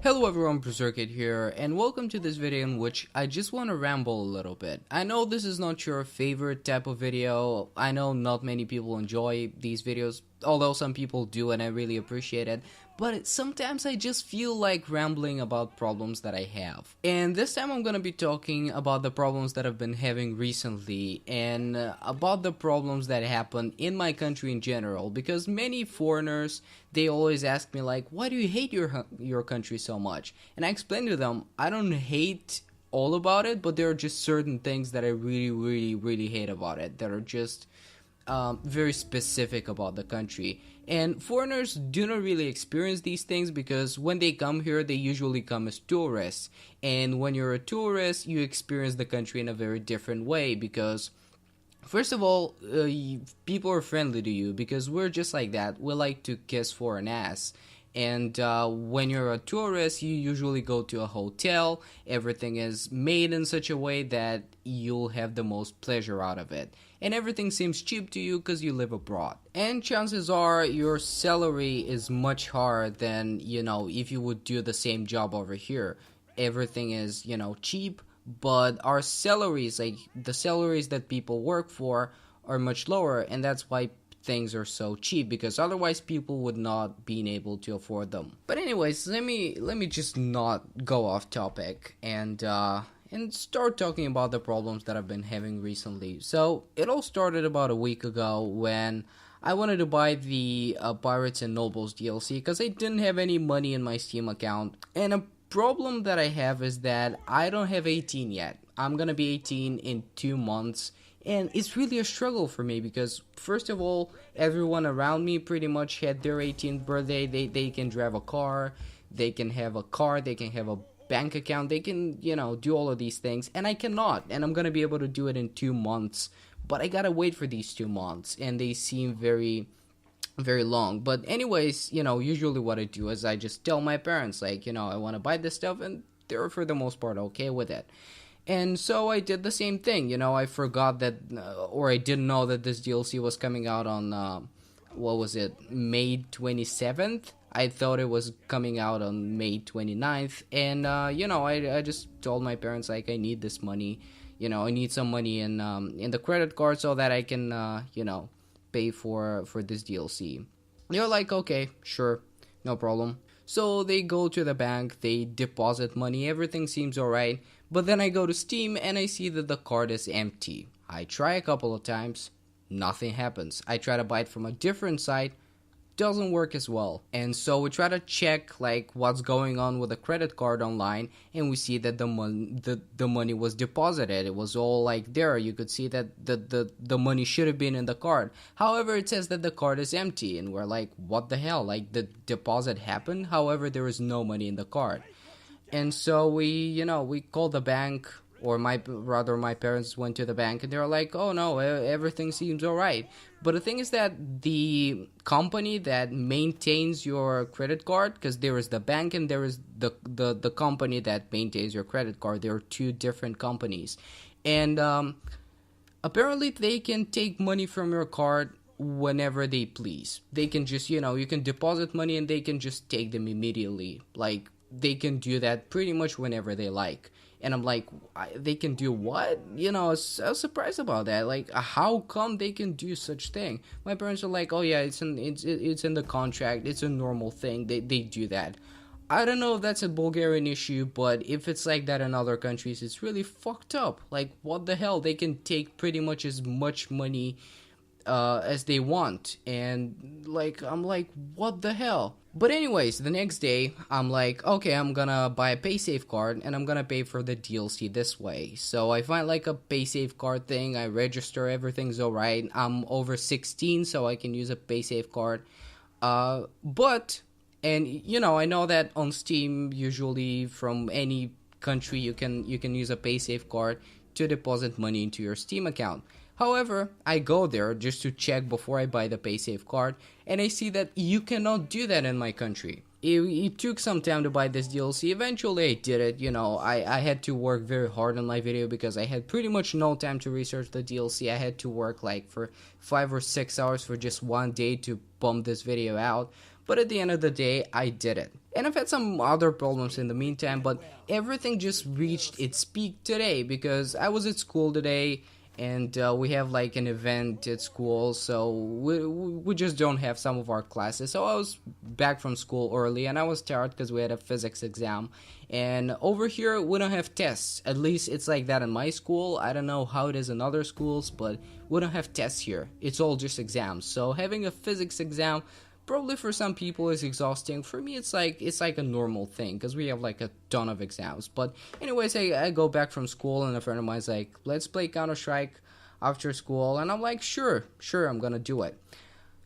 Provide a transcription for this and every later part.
Hello everyone, Berserkhead here, and welcome to this video in which I just want to ramble a little bit. I know this is not your favorite type of video. I know not many people enjoy these videos, although some people do, and I really appreciate it. But sometimes I just feel like rambling about problems that I have. And this time I'm gonna be talking about the problems that I've been having recently, and about the problems that happen in my country in general, because many foreigners, they always ask me like, why do you hate your country so much? And I explain to them, I don't hate all about it, but there are just certain things that I really hate about it, that are just very specific about the country. And foreigners do not really experience these things because when they come here, they usually come as tourists. And when you're a tourist, you experience the country in a very different way because first of all, people are friendly to you because we're just like that. We like to kiss for an ass. And when you're a tourist, you usually go to a hotel. Everything is made in such a way that you'll have the most pleasure out of it. And everything seems cheap to you because you live abroad. And chances are your salary is much higher than, if you would do the same job over here. Everything is, cheap, but our salaries, like the salaries that people work for, are much lower, and that's why things are so cheap, because otherwise people would not be able to afford them. But anyways, let me just not go off topic and start talking about the problems that I've been having recently. So it all started about a week ago when I wanted to buy the Pirates and Nobles DLC because I didn't have any money in my Steam account. And a problem that I have is that I don't have 18 yet. I'm gonna be 18 in 2 months, and it's really a struggle for me because first of all, everyone around me pretty much had their 18th birthday. They can drive a car, they can have a car, they can have a bank account, they can do all of these things, and I cannot. And I'm gonna be able to do it in 2 months, but I gotta wait for these 2 months, and they seem very long. But anyways, usually what I do is I just tell my parents like, I want to buy this stuff, and they're for the most part okay with it. And so I did the same thing. I forgot that, or I didn't know that this DLC was coming out on what was it, May 27th. I thought it was coming out on May 29th, and I just told my parents like, I need this money. I need some money in the credit card so that I can pay for this DLC. They're like, okay, sure, no problem. So they go to the bank, they deposit money, everything seems alright, but then I go to Steam and I see that the card is empty. I try a couple of times, nothing happens. I try to buy it from a different site, doesn't work as well. And so we try to check like what's going on with the credit card online, and we see that the money was deposited. It was all like there. You could see that the money should have been in the card. However, it says that the card is empty, and we're like, what the hell? Like the deposit happened, however there is no money in the card. And so we called the bank, or my parents went to the bank, and they were like, oh no, everything seems alright. But the thing is that the company that maintains your credit card, because there is the bank and there is the company that maintains your credit card, there are two different companies. And apparently they can take money from your card whenever they please. They can just, you can deposit money and they can just take them immediately. Like, they can do that pretty much whenever they like. And I'm like, they can do what? I was surprised about that. Like, how come they can do such thing? My parents are like, oh yeah, it's in the contract. It's a normal thing. They do that. I don't know if that's a Bulgarian issue, but if it's like that in other countries, it's really fucked up. Like, what the hell? They can take pretty much as much money as they want, and like, I'm like, what the hell? But anyways, the next day I'm like, okay, I'm gonna buy a PaySafe card and I'm gonna pay for the DLC this way. So I find like a PaySafe card thing, I register, everything's alright. I'm over 16, so I can use a PaySafe card. But I know that on Steam, usually from any country, you can use a PaySafe card to deposit money into your Steam account. However, I go there just to check before I buy the PaySafe card, and I see that you cannot do that in my country. It took some time to buy this DLC. Eventually I did it. I had to work very hard on my video because I had pretty much no time to research the DLC. I had to work like for 5 or 6 hours for just one day to pump this video out. but at the end of the day, I did it. And I've had some other problems in the meantime, but everything just reached its peak today because I was at school today, and we have like an event at school, so we just don't have some of our classes. So I was back from school early, and I was tired because we had a physics exam. And over here we don't have tests. At least it's like that in my school. I don't know how it is in other schools, but we don't have tests here. It's all just exams. So having a physics exam probably for some people is exhausting. For me, it's like a normal thing because we have like a ton of exams. But anyways, I go back from school, and a friend of mine's like, let's play Counter-Strike after school, and I'm like, sure, I'm gonna do it.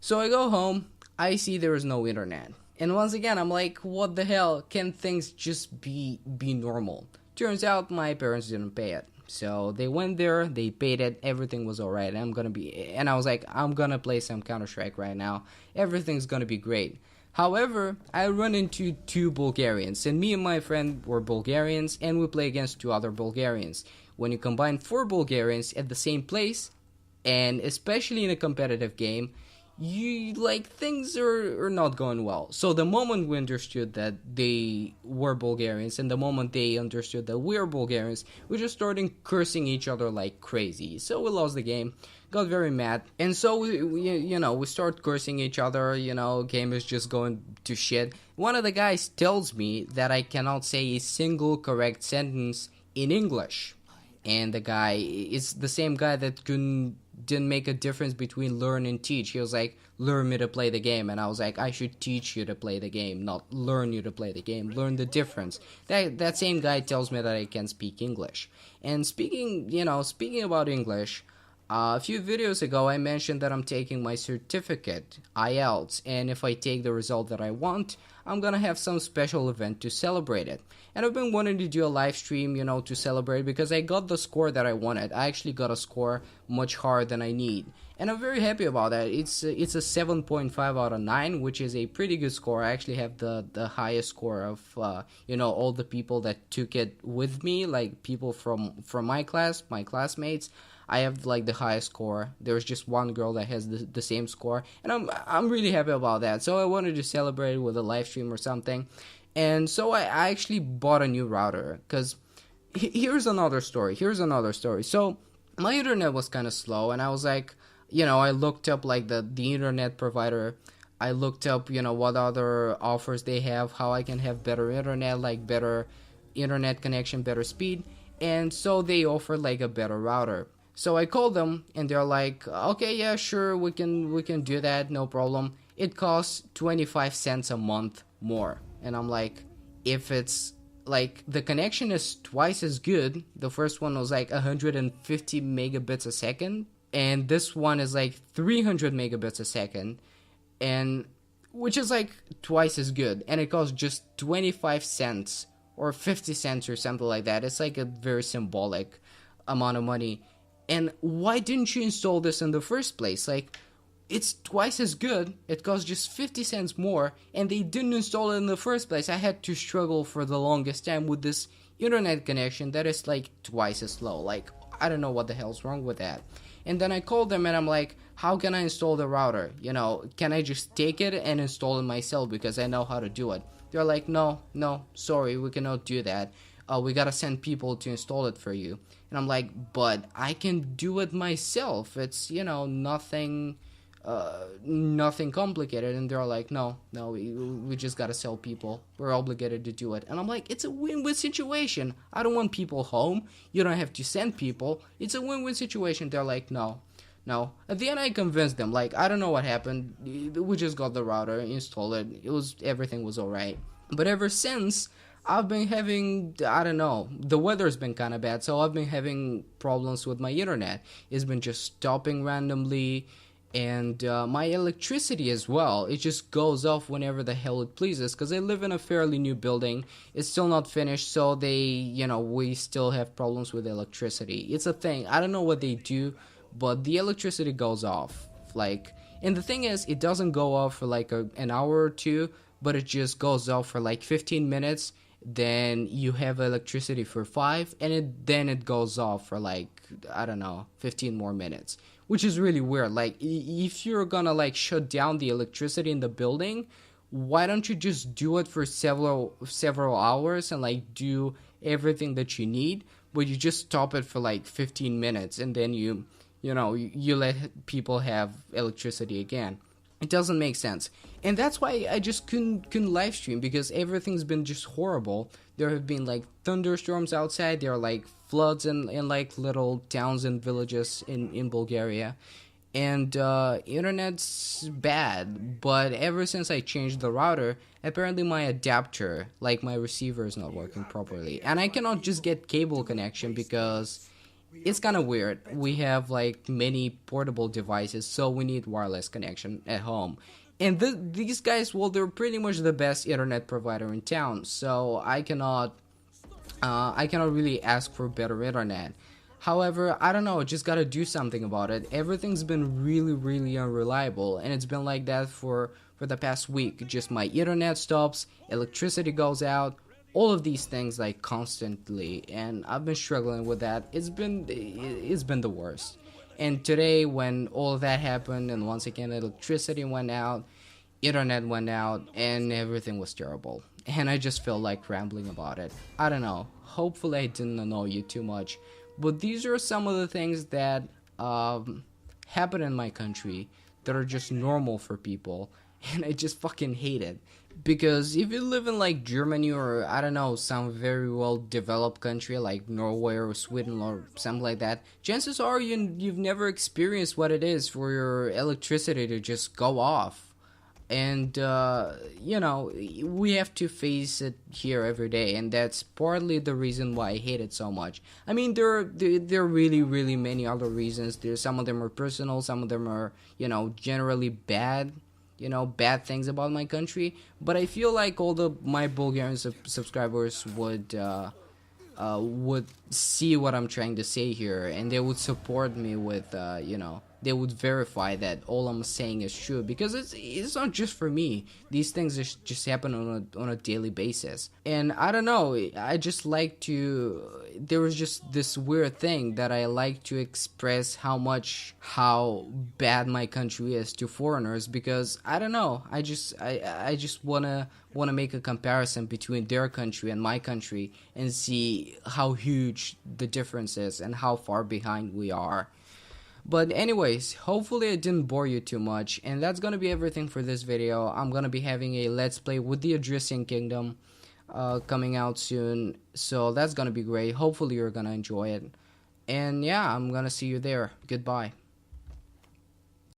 So I go home, I see there is no internet, and once again I'm like, what the hell, can things just be normal? Turns out my parents didn't pay it. So they went there, they paid it, everything was alright, and I was like, I'm gonna play some Counter-Strike right now, everything's gonna be great. However, I run into two Bulgarians, and me and my friend were Bulgarians, and we play against two other Bulgarians. When you combine 4 Bulgarians at the same place, and especially in a competitive game, things are not going well. So the moment we understood that they were Bulgarians, and the moment they understood that we are Bulgarians, we just started cursing each other like crazy. So we lost the game, got very mad, and so we start cursing each other. Game is just going to shit. One of the guys tells me that I cannot say a single correct sentence in English, and the guy is the same guy that didn't make a difference between learn and teach. He was like, learn me to play the game, and I was like, I should teach you to play the game, not learn you to play the game. Learn the difference. That same guy tells me that I can speak English. And speaking about English, a few videos ago I mentioned that I'm taking my certificate, IELTS, and if I take the result that I want, I'm gonna have some special event to celebrate it. And I've been wanting to do a live stream, to celebrate, because I got the score that I wanted. I actually got a score much higher than I need, and I'm very happy about that. It's a 7.5 out of 9, which is a pretty good score. I actually have the highest score of all the people that took it with me, like people from my class, my classmates. I have like the highest score. There's just one girl that has the same score, and I'm really happy about that. So I wanted to celebrate with a live stream or something, and so I actually bought a new router. Because here's another story. So my internet was kind of slow, and I was like, I looked up like the internet provider. I looked up what other offers they have, how I can have better internet, like better internet connection, better speed, and so they offered like a better router. So I called them, and they're like, okay, yeah, sure, we can do that, no problem. It costs 25 cents a month more. And I'm like, if it's like the connection is twice as good, the first one was like 150 megabits a second, and this one is like 300 megabits a second, and which is like twice as good, and it costs just 25 cents or 50 cents or something like that. It's like a very symbolic amount of money. And why didn't you install this in the first place? Like, it's twice as good, it costs just 50 cents more, and they didn't install it in the first place. I had to struggle for the longest time with this internet connection that is like twice as slow. Like, I don't know what the hell's wrong with that. And then I called them, and I'm like, how can I install the router? Can I just take it and install it myself, because I know how to do it? They're like, no, sorry, we cannot do that. We gotta send people to install it for you. And I'm like, but I can do it myself. It's, nothing complicated. And they're like, no, we just gotta sell people. We're obligated to do it. And I'm like, it's a win-win situation. I don't want people home. You don't have to send people. It's a win-win situation. They're like, no. At the end, I convinced them. Like, I don't know what happened. We just got the router, installed it. Everything was alright. But ever since, I've been having, I don't know, the weather's been kind of bad, so I've been having problems with my internet. It's been just stopping randomly, and my electricity as well. It just goes off whenever the hell it pleases, because I live in a fairly new building. It's still not finished, so we still have problems with electricity. It's a thing. I don't know what they do, but the electricity goes off. And the thing is, it doesn't go off for like an hour or two, but it just goes off for like 15 minutes. Then you have electricity for 5, and then it goes off for like, I don't know, 15 more minutes, which is really weird. Like, if you're gonna like shut down the electricity in the building, why don't you just do it for several hours and like do everything that you need, but you just stop it for like 15 minutes and then you let people have electricity again. It doesn't make sense. And that's why I just couldn't live stream, because everything's been just horrible. There have been like thunderstorms outside, there are like floods in like little towns and villages in Bulgaria. And internet's bad, but ever since I changed the router, apparently my adapter, like my receiver, is not working properly. And I cannot just get cable connection because it's kind of weird. We have like many portable devices, so we need wireless connection at home. And these guys, well, they're pretty much the best internet provider in town, so I cannot really ask for better internet. However, I don't know, just gotta do something about it. Everything's been really, really unreliable, and it's been like that for the past week. Just my internet stops, electricity goes out, all of these things like constantly, and I've been struggling with that. It's been the worst. And today, when all of that happened, and once again electricity went out, internet went out, and everything was terrible. And I just feel like rambling about it. I don't know. Hopefully I didn't annoy you too much. But these are some of the things that happen in my country that are just normal for people, and I just fucking hate it. Because if you live in like Germany or I don't know, some very well developed country like Norway or Sweden or something like that, chances are you've never experienced what it is for your electricity to just go off. And we have to face it here every day, and that's partly the reason why I hate it so much. I mean, there are really, really many other reasons. Some of them are personal, some of them are generally bad, bad things about my country. But I feel like all my Bulgarian subscribers would see what I'm trying to say here, and they would support me with they would verify that all I'm saying is true, because it's not just for me. These things just happen on a daily basis. And I don't know, I just like to, there was just this weird thing that I like to express how bad my country is to foreigners, because I don't know, I just wanna make a comparison between their country and my country and see how huge the difference is and how far behind we are. But anyways, hopefully I didn't bore you too much, and that's gonna be everything for this video. I'm gonna be having a let's play with the Ardiaei Kingdom coming out soon, so that's gonna be great. Hopefully you're gonna enjoy it. And yeah, I'm gonna see you there. Goodbye.